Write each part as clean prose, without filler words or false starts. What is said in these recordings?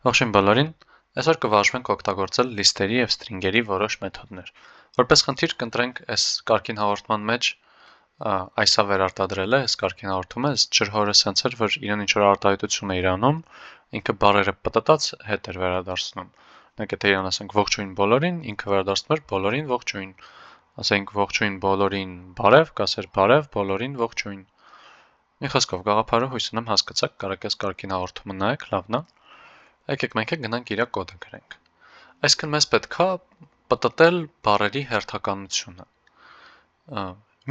Ողջույն բոլորին, այսօր կվարժվենք օգտագործել լիստերի և ստրինգերի որոշ մեթոդներ։ Որպես խնդիր կընտրենք այս կարգին հաղորդման մեջ այսա վերարտադրելը, այս կարգին հաղորդումը, այս ջրհորը սենց էր, որ իրեն ինչ-որ արտահայտություն է իրանում, ինքը բառերը պտտած հետ էր վերադարձնում։ Մենք եթե իրան ասենք ողջույն բոլորին, ինքը վերադարձնում էր բոլորին ողջույն։ Ասենք ողջույն բոլորին բարև, կասեր բարև բոլորին ողջույն։ Մի խոսքով գաղափարը հույս ունեմ հասկացաք, կարեք այս կարգին հաղորդումը նայեք, լավն է։ Եկեք մենք գնանք իրա կոդը գրենք։ Այսինքն մեզ պետք է պտտել բառերի հերթականությունը։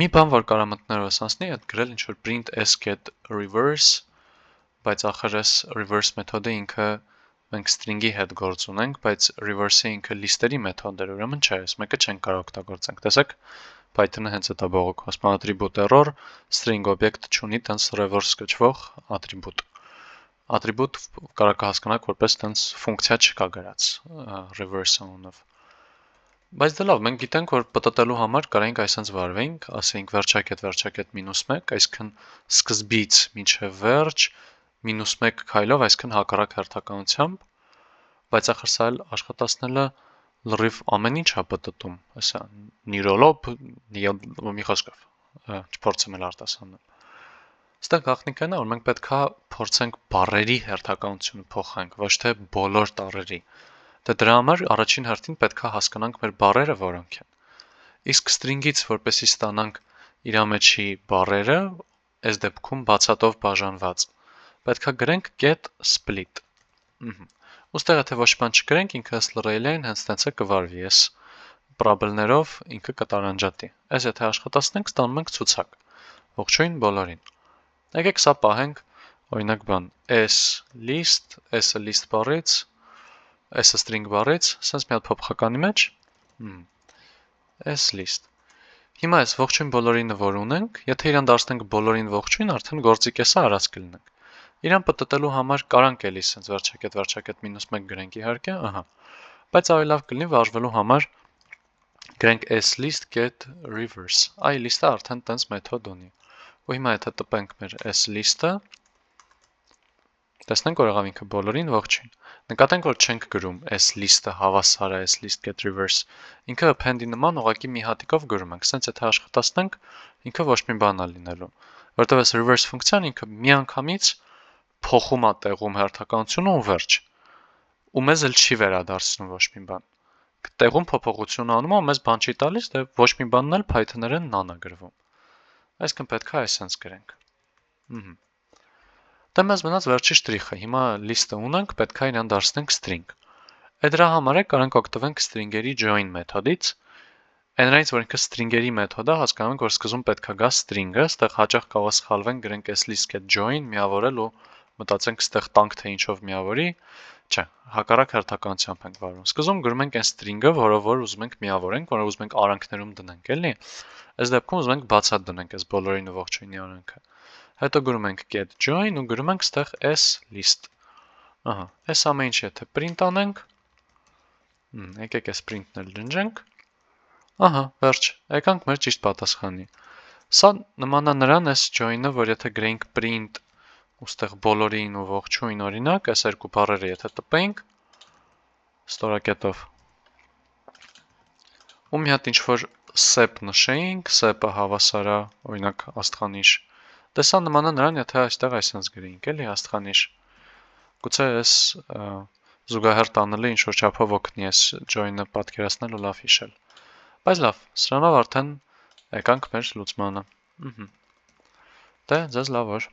Մի բան, որ կարա մտններս անցնի, այդ գրել ինչ-որ print s get reverse, բայց ախր այս reverse մեթոդը ինքը մենք string-ի հետ գործ ունենք, բայց reverse-ը ինքը լիստերի մեթոդ էր, ուրեմն չէ, այս մեկը չենք կարող օգտագործենք։ Տեսեք, Python-ը հենց էտա բողոք, ասում է attribute error, string object չունի տենց reverse կոչվող attribute։ Attribute կարող կհասկանաք որպես տենց ֆունկցիա չկա գրած reverse անունով։ Բայց դե լավ, մենք գիտենք, որ պտտելու համար կարենք այսպես վարվենք, ասենք վերջակետ -1, այսինքն սկզբից մինչև վերջ -1 քայլով, այսինքն հակառակ հերթականությամբ, բայց ախր սա էլ աշխատացնելը լրիվ ամեն ինչ է պտտում, ասա նիրոլոբ, մի խոսքով, չփորձեմ էլ արտասանել։ Ստեղ գաղտնիքն է, որ մենք պետք է փորձենք բառերի հերթականությունը փոխենք, ոչ թե բոլոր տառերի։ Դե դրա համար առաջին հերթին պետք է հասկանանք մեր բառերը որոնք են։ Իսկ string-ից որպեսզի ստանանք իր մեջի բառերը, այս դեպքում բացատով բաժանված, պետք է գրենք get split։ Ոստեղ եթե ոչ բան չգրենք, ինքը ըստ լրելային հենց տենց է կվարվի, այս պրաբլներով ինքը կտարանջատի։ Այս եթե աշխատացնենք, ստանում ենք ցուցակ։ Ողջույն բոլորին։ Եկեք սա պահենք, օրինակ բան, s-list, s-ը list բառից, s-ը string բառից, սենց մի հատ փոփոխականի մեջ, s-list։ Հիմա այս ողջույն բոլորինը որ ունենք, եթե իրան դարձնենք բոլորին ողջույն, արդեն գործի կեսը արած կլինենք։ Իրան պտտելու համար կարանք էլի սենց վերջակետ -1 գրենք իհարկե, բայց ավելի լավ կլինի վարժվելու համար գրենք s-list get reverse, այ list-ը արդեն տենց մեթոդ ունի։ Ու հիմա եթե տպենք մեր s-list-ը, տեսնենք որ եղավ ինքը բոլորին ողջույն։ Նկատենք, որ չենք գրում s-list-ը հավասար է s-list get reverse, ինքը append-ի նման ուղղակի մի հատիկով գրում ենք, սենց եթե աշխատացնենք, ինքը ոչ մի բան է լինելու, որտեվ այս reverse ֆունկցիան ինքը միանգամից փոխում է տեղում հերթականությունը ու վերջ, ու մեզ էլ չի վերադարձնում ոչ մի բան։ Տեղում փոփոխություն անում ու մեզ բան չի տալիս, դե ոչ մի բանն էլ Python-երեն նան է գրվում։ Այսինքն պետք է այսպես գրենք։ Դե մեզ մնաց վերջի շտրիխը, հիմա list-ը ունենք, պետք է իրան դարձնենք string։ Այդ դրա համար է կարանք օգտվենք string-երի join մեթոդից։ Այնրայից որ ինքը string-երի մեթոդ է, հասկանում ենք, որ սկզբում պետք է գա string-ը, ստեղ հաճախ կարող սխալվենք, գրենք s-list get join, միավորել ու մտածենք ստեղ տանք թե ինչով միավորի, չէ, հակառակ հերթականությամբ ենք վարում։ Սկզբում գրում ենք այն string-ը, որով որ ուզում ենք միավորենք, որը ուզում ենք արանքներում դնենք, էլի։ Այս դեպքում ուզում ենք բացատ դնենք այս բոլորին ու ողջույնի արանքը։ Հետո գրում ենք get join ու գրում ենք ստեղ s-list։ Այս ամեն ինչը եթե print անենք, եկեք այս print-ն էլ ջնջենք, վերջ, եկանք մեր ճիշտ պատասխանի։ Սա նման է նրան այս join-ը, որ եթե գրենք print ու ստեղ բոլորին ու ողջույն օրինակ, այս երկու բառերը եթե տպենք, ստորակետով, ու մի հատ ինչ-որ sep նշեինք, sep-ը հավասար է, օրինակ աստղանիշ, դե սա նման է նրան, եթե այստեղ այսպես գրեինք, էլի աստղանիշ։ Գուցե այս զուգահեռ տանելը ինչ-որ չափով օգնի այս join-ը պատկերացնել ու լավ հիշել։ Բայց լավ, սրանով արդեն եկանք մեր լուծմանը։ Դե, ձեզ լավ օր։